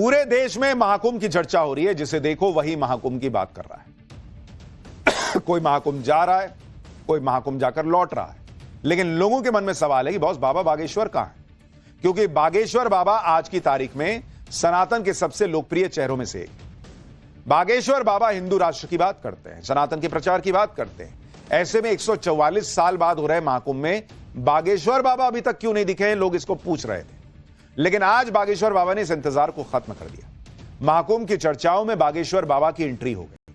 पूरे देश में महाकुंभ की चर्चा हो रही है, जिसे देखो वही महाकुंभ की बात कर रहा है। कोई महाकुंभ जा रहा है, कोई महाकुंभ जाकर लौट रहा है, लेकिन लोगों के मन में सवाल है कि बॉस बाबा बागेश्वर कहां है? क्योंकि बागेश्वर बाबा आज की तारीख में सनातन के सबसे लोकप्रिय चेहरों में से एक। बागेश्वर बाबा हिंदू राष्ट्र की बात करते हैं, सनातन के प्रचार की बात करते हैं। ऐसे में 144 साल बाद हो रहे महाकुंभ में बागेश्वर बाबा अभी तक क्यों नहीं दिखे हैं, लोग इसको पूछ रहे थे। लेकिन आज बागेश्वर बाबा ने इस इंतजार को खत्म कर दिया। महाकुंभ की चर्चाओं में बागेश्वर बाबा की एंट्री हो गई।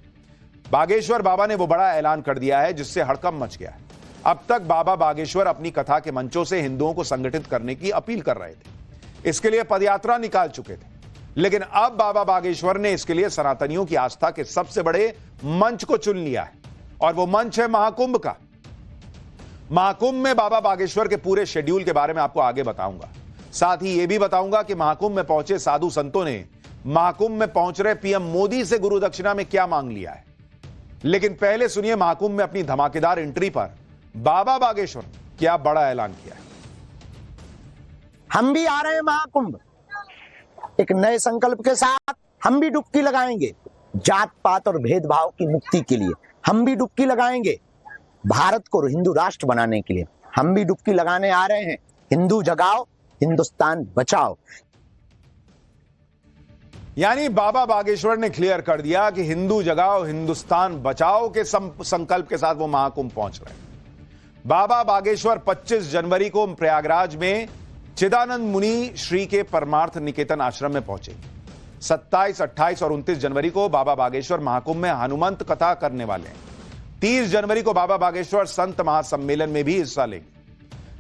बागेश्वर बाबा ने वो बड़ा ऐलान कर दिया है जिससे हड़कंप मच गया है। अब तक बाबा बागेश्वर अपनी कथा के मंचों से हिंदुओं को संगठित करने की अपील कर रहे थे, इसके लिए पदयात्रा निकाल चुके थे। लेकिन अब बाबा बागेश्वर ने इसके लिए सनातनियों की आस्था के सबसे बड़े मंच को चुन लिया है, और वो मंच है महाकुंभ का। महाकुंभ में बाबा बागेश्वर के पूरे शेड्यूल के बारे में आपको आगे बताऊंगा। साथ ही यह भी बताऊंगा कि महाकुंभ में पहुंचे साधु संतों ने महाकुंभ में पहुंच रहे पीएम मोदी से गुरु दक्षिणा में क्या मांग लिया है। लेकिन पहले सुनिए महाकुंभ में अपनी धमाकेदार एंट्री पर बाबा बागेश्वर ने क्या बड़ा ऐलान किया है। हम भी आ रहे हैं महाकुंभ, एक नए संकल्प के साथ हम भी डुबकी लगाएंगे। जात पात और भेदभाव की मुक्ति के लिए हम भी डुबकी लगाएंगे। भारत को हिंदू राष्ट्र बनाने के लिए हम भी डुबकी लगाने आ रहे हैं। हिंदू जगाओ, हिंदुस्तान बचाओ। यानी बाबा बागेश्वर ने क्लियर कर दिया कि हिंदू जगाओ हिंदुस्तान बचाओ के संकल्प के साथ वो महाकुंभ पहुंच रहे हैं। बाबा बागेश्वर 25 जनवरी को प्रयागराज में चिदानंद मुनि श्री के परमार्थ निकेतन आश्रम में पहुंचेंगे। 27, 28 और 29 जनवरी को बाबा बागेश्वर महाकुंभ में हनुमंत कथा करने वाले हैं। 30 जनवरी को बाबा बागेश्वर संत महासम्मेलन में भी हिस्सा लेंगे।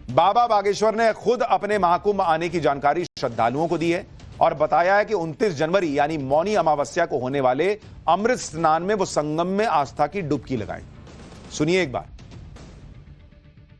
बाबा बागेश्वर ने खुद अपने महाकुंभ आने की जानकारी श्रद्धालुओं को दी है और बताया है कि 29 जनवरी यानी मौनी अमावस्या को होने वाले अमृत स्नान में वो संगम में आस्था की डुबकी लगाएंगे। सुनिए एक बार।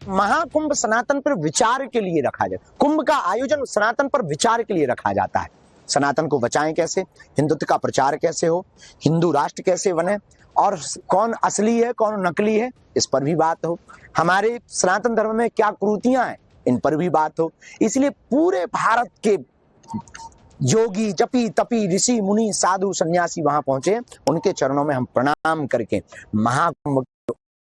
महाकुंभ सनातन पर विचार के लिए रखा जाए। कुंभ का आयोजन सनातन पर विचार के लिए रखा जाता है। सनातन को बचाएं कैसे, हिंदुत्व का प्रचार कैसे हो, हिंदू राष्ट्र कैसे बने, और कौन असली है कौन नकली है, इस पर भी बात हो। हमारे सनातन धर्म में क्या कुरीतियां हैं, इन पर भी बात हो। इसलिए पूरे भारत के योगी, जपी, तपी, ऋषि, मुनि, साधु, सन्यासी वहां पहुंचे। उनके चरणों में हम प्रणाम करके महाकुंभ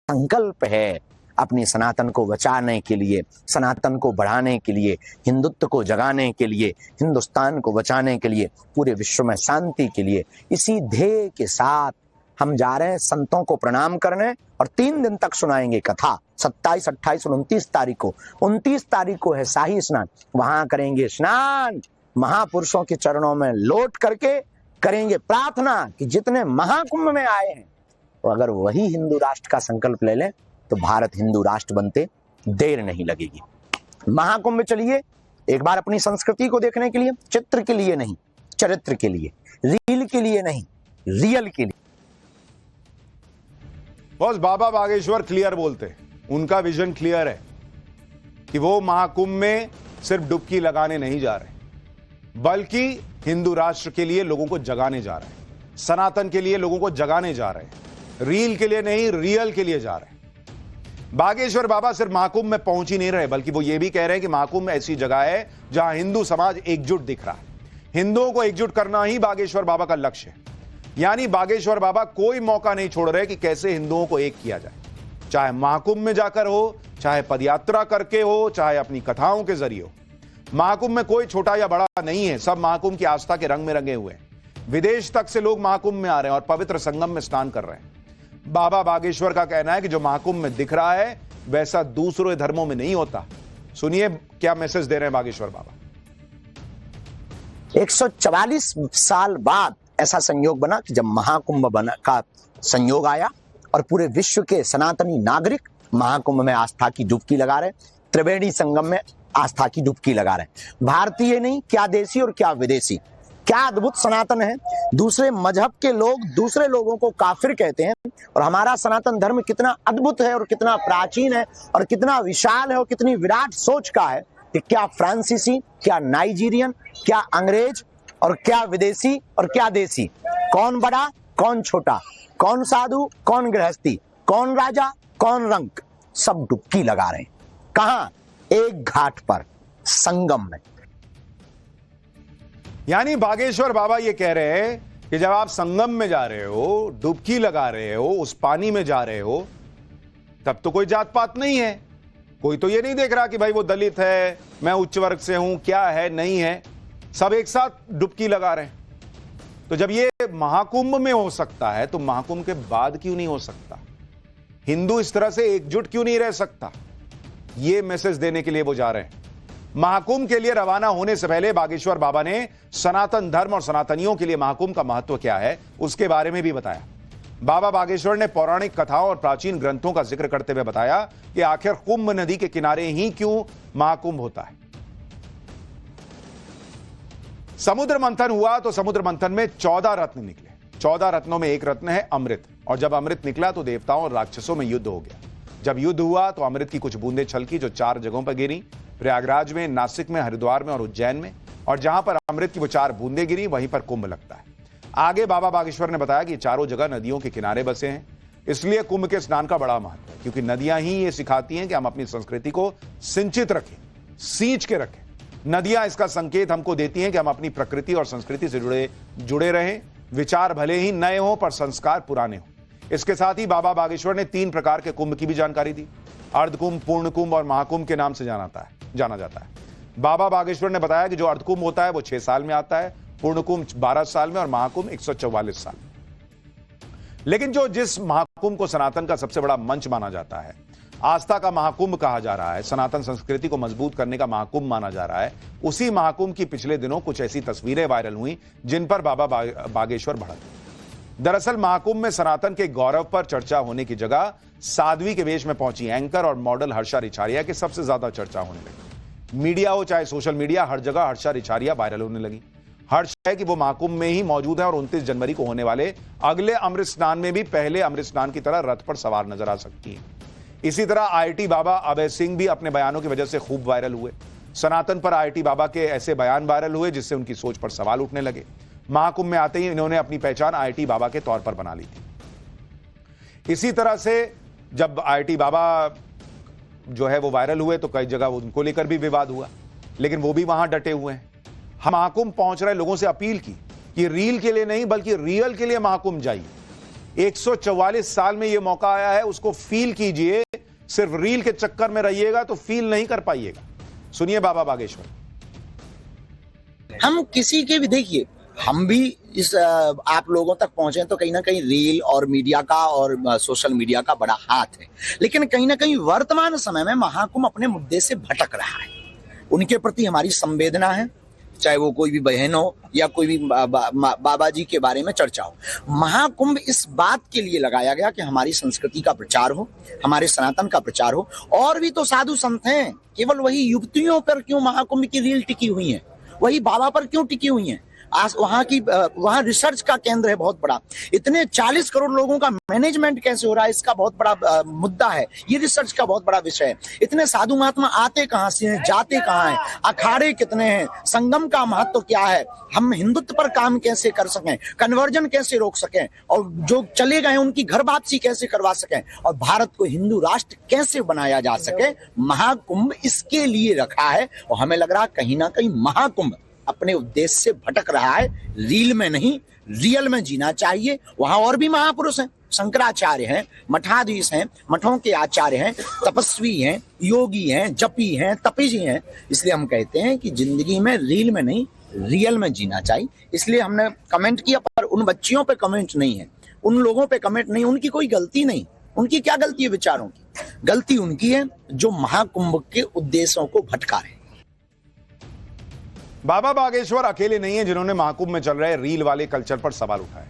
संकल्प है अपनी सनातन को बचाने के लिए, सनातन को बढ़ाने के लिए, हिंदुत्व को जगाने के लिए, हिंदुस्तान को बचाने के लिए, पूरे विश्व में शांति के लिए, इसी ध्येय के साथ हम जा रहे हैं संतों को प्रणाम करने। और 3 दिन तक सुनाएंगे कथा। 27, 28 और 29 तारीख को। 29 तारीख को है शाही स्नान, वहां करेंगे स्नान। महापुरुषों के चरणों में लौट करके करेंगे प्रार्थना कि जितने महाकुंभ में आए हैं, तो अगर वही हिंदू राष्ट्र का संकल्प ले लें तो भारत हिंदू राष्ट्र बनते देर नहीं लगेगी। महाकुंभ चलिए एक बार अपनी संस्कृति को देखने के लिए, चित्र के लिए नहीं, चरित्र के लिए, रील के लिए नहीं, रियल के लिए। बॉस बाबा बागेश्वर क्लियर बोलते हैं, उनका विजन क्लियर है कि वो महाकुंभ में सिर्फ डुबकी लगाने नहीं जा रहे, बल्कि हिंदू राष्ट्र के लिए लोगों को जगाने जा रहे हैं, सनातन के लिए लोगों को जगाने जा रहे हैं, रील के लिए नहीं रियल के लिए जा रहे हैं। बागेश्वर बाबा सिर्फ महाकुंभ में पहुंच ही नहीं रहे, बल्कि वो ये भी कह रहे हैं कि महाकुंभ ऐसी जगह है जहां हिंदू समाज एकजुट दिख रहा है। हिंदुओं को एकजुट करना ही बागेश्वर बाबा का लक्ष्य है। यानी बागेश्वर बाबा कोई मौका नहीं छोड़ रहे कि कैसे हिंदुओं को एक किया जाए, चाहे महाकुंभ में जाकर हो, चाहे पदयात्रा करके हो, चाहे अपनी कथाओं के जरिए हो। महाकुंभ में कोई छोटा या बड़ा नहीं है, सब महाकुंभ की आस्था के रंग में रंगे हुए हैं। विदेश तक से लोग महाकुंभ में आ रहे हैं और पवित्र संगम में स्नान कर रहे हैं। बाबा बागेश्वर का कहना है कि जो महाकुंभ में दिख रहा है वैसा दूसरे धर्मों में नहीं होता। सुनिए क्या मैसेज दे रहे हैं बागेश्वर बाबा। 144 साल बाद ऐसा संयोग बना कि जब महाकुंभ बना का संयोग आया और पूरे विश्व के सनातनी नागरिक महाकुंभ में आस्था की डुबकी लगा रहे, त्रिवेणी संगम में आस्था की डुबकी लगा रहे। भारतीय नहीं, क्या देसी और क्या विदेशी। क्या अद्भुत सनातन है। दूसरे मजहब के लोग दूसरे लोगों को काफिर कहते हैं, और हमारा सनातन धर्म कितना अद्भुत है और कितना प्राचीन है और कितना विशाल है और कितनी विराट सोच का है कि क्या फ्रांसीसी, क्या नाइजीरियन, क्या अंग्रेज और क्या विदेशी और क्या देसी, कौन बड़ा कौन छोटा, कौन साधु कौन गृहस्थी, कौन राजा कौन रंक, सब डुबकी लगा रहे हैं। कहां? एक घाट पर, संगम में। यानी बागेश्वर बाबा ये कह रहे हैं कि जब आप संगम में जा रहे हो, डुबकी लगा रहे हो, उस पानी में जा रहे हो, तब तो कोई जात पात नहीं है। कोई तो ये नहीं देख रहा कि भाई वो दलित है, मैं उच्च वर्ग से हूं, क्या है नहीं है, सब एक साथ डुबकी लगा रहे हैं। तो जब ये महाकुंभ में हो सकता है तो महाकुंभ के बाद क्यों नहीं हो सकता? हिंदू इस तरह से एकजुट क्यों नहीं रह सकता? ये मैसेज देने के लिए वो जा रहे हैं। महाकुंभ के लिए रवाना होने से पहले बागेश्वर बाबा ने सनातन धर्म और सनातनियों के लिए महाकुंभ का महत्व क्या है उसके बारे में भी बताया। बाबा बागेश्वर ने पौराणिक कथाओं और प्राचीन ग्रंथों का जिक्र करते हुए बताया कि आखिर कुंभ नदी के किनारे ही क्यों महाकुंभ होता है। समुद्र मंथन हुआ तो समुद्र मंथन में 14 रत्न निकले। 14 रत्नों में एक रत्न है अमृत, और जब अमृत निकला तो देवताओं और राक्षसों में युद्ध हो गया। जब युद्ध हुआ तो अमृत की कुछ बूंदें छलकी जो 4 जगहों पर गिरी, प्रयागराज में, नासिक में, हरिद्वार में और उज्जैन में। और जहां पर अमृत की वो 4 बूंदें गिरी वहीं पर कुंभ लगता है। आगे बाबा बागेश्वर ने बताया कि चारों जगह नदियों के किनारे बसे हैं, इसलिए कुंभ के स्नान का बड़ा महत्व है, क्योंकि नदियां ही ये सिखाती हैं कि हम अपनी संस्कृति को सिंचित रखें, सींच के रखें। नदियां इसका संकेत हमको देती हैं कि हम अपनी प्रकृति और संस्कृति से जुड़े रहें। विचार भले ही नए हों पर संस्कार पुराने हों। इसके साथ ही बाबा बागेश्वर ने 3 प्रकार के कुंभ की भी जानकारी दी। अर्धकुंभ, पूर्ण कुंभ और महाकुंभ के नाम से जाना जाता है। बाबा बागेश्वर ने बताया कि जो अर्धकुंभ होता है वो 6 साल में आता है, पूर्ण कुंभ 12 साल में और महाकुंभ 144 साल में। लेकिन जिस महाकुंभ को सनातन का सबसे बड़ा मंच माना जाता है, आस्था का महाकुंभ कहा जा रहा है, सनातन संस्कृति को मजबूत करने का महाकुंभ माना जा रहा है, उसी महाकुंभ की पिछले दिनों कुछ ऐसी तस्वीरें वायरल हुई जिन पर बाबा बागेश्वर भड़के। दरअसल महाकुंभ में सनातन के गौरव पर चर्चा होने की जगह साध्वी के वेश में पहुंची एंकर और मॉडल हर्षा रिछारिया की सबसे ज्यादा चर्चा होने लगी। मीडिया हो चाहे सोशल मीडिया, हर जगह हर्षा रिछारिया वायरल होने लगी। हर्ष है कि वो महाकुंभ में ही मौजूद है और 29 जनवरी को होने वाले अगले अमृत स्नान में भी पहले अमृत स्नान की तरह रथ पर सवार नजर आ सकती है। इसी तरह आईटी बाबा अभय सिंह भी अपने बयानों की वजह से खूब वायरल हुए। सनातन पर आईटी बाबा के ऐसे बयान वायरल हुए जिससे उनकी सोच पर सवाल उठने लगे। महाकुंभ में आते ही इन्होंने अपनी पहचान आईटी बाबा के तौर पर बना ली थी। इसी तरह से जब आईटी बाबा जो है वो वायरल हुए तो कई जगह उनको लेकर भी विवाद हुआ, लेकिन वो भी वहां डटे हुए हैं। हम महाकुंभ पहुंच रहे लोगों से अपील की कि रील के लिए नहीं बल्कि रियल के लिए महाकुंभ जाइए। 144 साल में यह मौका आया है, उसको फील कीजिए। सिर्फ रील के चक्कर में रहिएगा तो फील नहीं कर पाइएगा। सुनिए बाबा बागेश्वर। हम किसी के भी देखिए, हम भी इस आप लोगों तक पहुंचे तो कहीं ना कहीं रील और मीडिया का और सोशल मीडिया का बड़ा हाथ है, लेकिन कहीं ना कहीं वर्तमान समय में महाकुंभ अपने मुद्दे से भटक रहा है। उनके प्रति हमारी संवेदना है, चाहे वो कोई भी बहन हो या कोई भी बाबा जी के बारे में चर्चा हो। महाकुंभ इस बात के लिए लगाया गया कि हमारी संस्कृति का प्रचार हो, हमारे सनातन का प्रचार हो। और भी तो साधु संत हैं, केवल वही युवतियों पर क्यों महाकुंभ की रील टिकी हुई है, वही बाबा पर क्यों टिकी हुई है? वहां रिसर्च का केंद्र है बहुत बड़ा। इतने 40 करोड़ लोगों का मैनेजमेंट कैसे हो रहा है, इसका बहुत बड़ा मुद्दा है। ये रिसर्च का बहुत बड़ा विषय है। इतने साधु महात्मा आते कहां से हैं, जाते कहां हैं, अखाड़े कितने हैं, संगम का महत्व क्या है, हम हिंदुत्व पर काम कैसे कर सकें, कन्वर्जन कैसे रोक सकें, और जो चले गए उनकी घर वापसी कैसे करवा सकें, और भारत को हिंदू राष्ट्र कैसे बनाया जा सके। महाकुंभ इसके लिए रखा है। और हमें लग रहा कहीं ना कहीं महाकुंभ अपने उद्देश्य से भटक रहा है। रील में नहीं, रियल में जीना चाहिए। वहां और भी महापुरुष हैं, शंकराचार्य हैं, मठाधीश हैं, मठों के आचार्य हैं, तपस्वी हैं, योगी हैं, जपी हैं, तपीजी हैं। इसलिए हम कहते हैं कि जिंदगी में रील में नहीं, रियल में जीना चाहिए। इसलिए हमने कमेंट किया, पर उन बच्चियों पे कमेंट नहीं है, उन लोगों पे कमेंट नहीं। उनकी कोई गलती नहीं। उनकी क्या गलती है? विचारों की गलती उनकी है जो महाकुंभ के उद्देश्यों को भटका रहे। बाबा बागेश्वर अकेले नहीं है जिन्होंने महाकुंभ में चल रहे रील वाले कल्चर पर सवाल उठाए।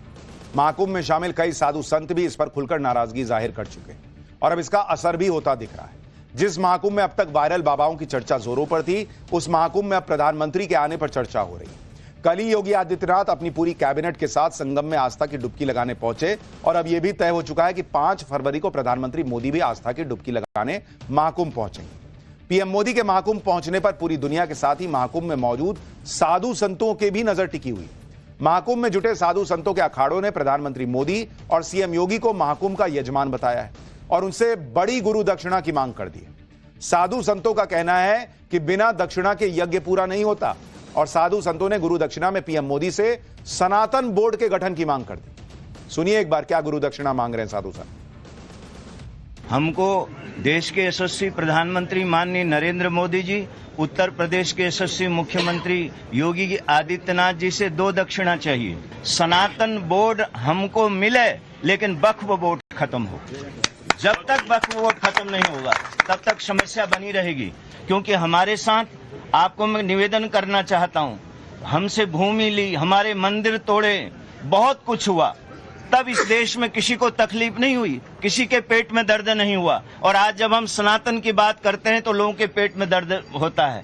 महाकुंभ में शामिल कई साधु संत भी इस पर खुलकर नाराजगी जाहिर कर चुके और अब इसका असर भी होता दिख रहा है। जिस महाकुंभ में अब तक वायरल बाबाओं की चर्चा जोरों पर थी, उस महाकुंभ में अब प्रधानमंत्री के आने पर चर्चा हो रही है। कल ही योगी आदित्यनाथ अपनी पूरी कैबिनेट के साथ संगम में आस्था की डुबकी लगाने पहुंचे और अब यह भी तय हो चुका है कि 5 फरवरी को प्रधानमंत्री मोदी भी आस्था की डुबकी लगाने महाकुंभ पहुंचेंगे। पीएम मोदी के महाकुंभ पहुंचने पर पूरी दुनिया के साथ ही महाकुंभ में मौजूद साधु संतों के भी नजर टिकी हुई। महाकुंभ में जुटे साधु संतों के अखाड़ों ने प्रधानमंत्री मोदी और सीएम योगी को महाकुंभ का यजमान बताया है और उनसे बड़ी गुरु दक्षिणा की मांग कर दी है। साधु संतों का कहना है कि बिना दक्षिणा के यज्ञ पूरा नहीं होता। और साधु संतों ने गुरु दक्षिणा में पीएम मोदी से सनातन बोर्ड के गठन की मांग कर दी। सुनिए एक बार क्या गुरु दक्षिणा मांग रहे हैं साधु संत। हमको देश के यशस्वी प्रधानमंत्री माननीय नरेंद्र मोदी जी, उत्तर प्रदेश के यशस्वी मुख्यमंत्री योगी आदित्यनाथ जी से 2 दक्षिणा चाहिए। सनातन बोर्ड हमको मिले, लेकिन वक्फ बोर्ड खत्म हो। जब तक वक्फ बोर्ड खत्म नहीं होगा तब तक समस्या बनी रहेगी। क्योंकि हमारे साथ आपको मैं निवेदन करना चाहता हूं, हमसे भूमि ली, हमारे मंदिर तोड़े, बहुत कुछ हुआ, तब इस देश में किसी को तकलीफ नहीं हुई, किसी के पेट में दर्द नहीं हुआ। और आज जब हम सनातन की बात करते हैं तो लोगों के पेट में दर्द होता है।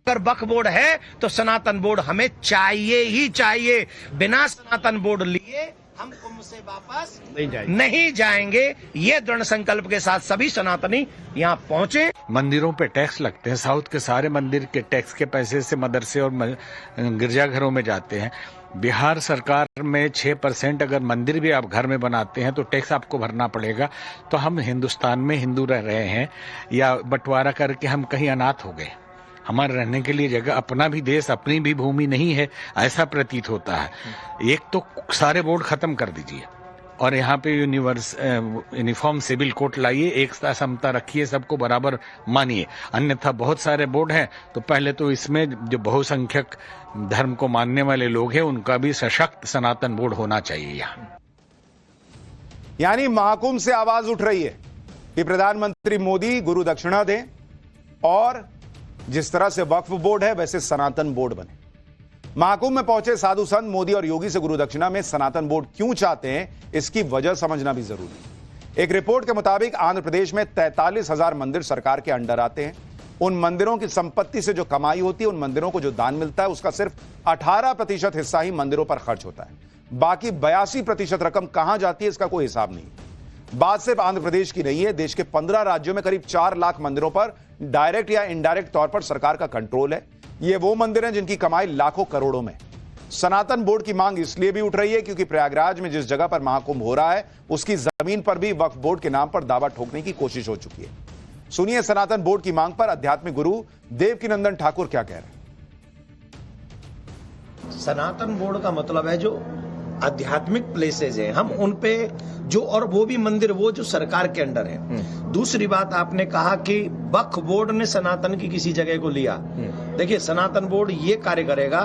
अगर वक्फ बोर्ड है तो सनातन बोर्ड हमें चाहिए ही चाहिए। बिना सनातन बोर्ड लिए हम कुंभ से वापस नहीं जाएंगे। ये दृढ़ संकल्प के साथ सभी सनातनी यहाँ पहुंचे। मंदिरों पे टैक्स लगते हैं, साउथ के सारे मंदिर के टैक्स के पैसे से मदरसे और गिरजाघरों में जाते हैं। बिहार सरकार में 6% अगर मंदिर भी आप घर में बनाते हैं तो टैक्स आपको भरना पड़ेगा। तो हम हिंदुस्तान में हिंदू रह रहे हैं या बंटवारा करके हम कहीं अनाथ हो गए। हमारे रहने के लिए जगह, अपना भी देश, अपनी भी भूमि नहीं है, ऐसा प्रतीत होता है। एक तो सारे बोर्ड खत्म कर दीजिए और यहाँ पे यूनिफॉर्म सिविल कोड लाइए, एकता समता रखिए, सबको बराबर मानिए। अन्यथा बहुत सारे बोर्ड हैं, तो पहले तो इसमें जो बहुसंख्यक धर्म को मानने वाले लोग हैं उनका भी सशक्त सनातन बोर्ड होना चाहिए यहाँ। यानी महाकुंभ से आवाज उठ रही है कि प्रधानमंत्री मोदी गुरु दक्षिणा दें और जिस तरह से वक्फ बोर्ड है वैसे सनातन बोर्ड बने। महाकुंभ में पहुंचे साधु संत मोदी और योगी से गुरु दक्षिणा में सनातन बोर्ड क्यों चाहते हैं, इसकी वजह समझना भी जरूरी है। एक रिपोर्ट के मुताबिक आंध्र प्रदेश में 43,000 मंदिर सरकार के अंडर आते हैं। उन मंदिरों की संपत्ति से जो कमाई होती है, उन मंदिरों को जो दान मिलता है, उसका सिर्फ 18% हिस्सा ही मंदिरों पर खर्च होता है। बाकी 82% रकम कहां जाती है, इसका कोई हिसाब नहीं। बात सिर्फ आंध्र प्रदेश की नहीं है, देश के 15 राज्यों में करीब 4 लाख मंदिरों पर डायरेक्ट या इनडायरेक्ट तौर पर सरकार का कंट्रोल है। ये वो मंदिर हैं जिनकी कमाई लाखों करोड़ों में। सनातन बोर्ड की मांग इसलिए भी उठ रही है क्योंकि प्रयागराज में जिस जगह पर महाकुंभ हो रहा है उसकी जमीन पर भी वक्फ बोर्ड के नाम पर दावा ठोकने की कोशिश हो चुकी है। सुनिए सनातन बोर्ड की मांग पर आध्यात्मिक गुरु देवकीनंदन ठाकुर क्या कह रहे हैं। सनातन बोर्ड का मतलब है जो आध्यात्मिक प्लेसेज हैं, हम उन पे जो, और वो भी मंदिर वो जो सरकार के अंडर है। दूसरी बात आपने कहा कि वक्फ बोर्ड ने सनातन की किसी जगह को लिया। देखिए सनातन बोर्ड ये कार्य करेगा,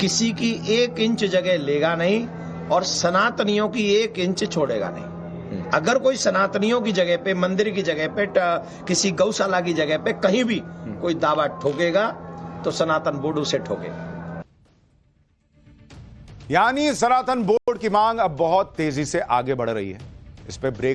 किसी की 1 इंच जगह लेगा नहीं और सनातनियों की 1 इंच छोड़ेगा नहीं। अगर कोई सनातनियों की जगह पे, मंदिर की जगह पे, किसी गौशाला की जगह पे कहीं भी कोई दावा ठोकेगा तो सनातन बोर्ड उसे ठोकेगा। यानी सनातन बोर्ड की मांग अब बहुत तेजी से आगे बढ़ रही है। इस पे ब्रेक